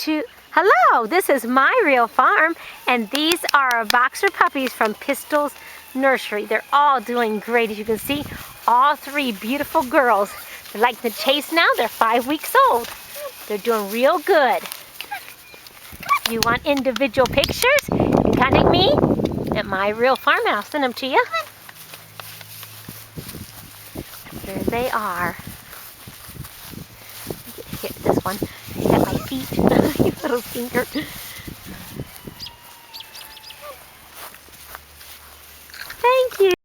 Hello, this is My Real Farm, and these are boxer puppies from Pistol's nursery. They're all doing great, as you can see. All three beautiful girls. They're like the chase now. They're 5 weeks old. They're doing real good. If you want individual pictures, you can contact me at My Real Farm, and I'll send them to you. There they are. Hit this one. Hit my feet. You little stinker.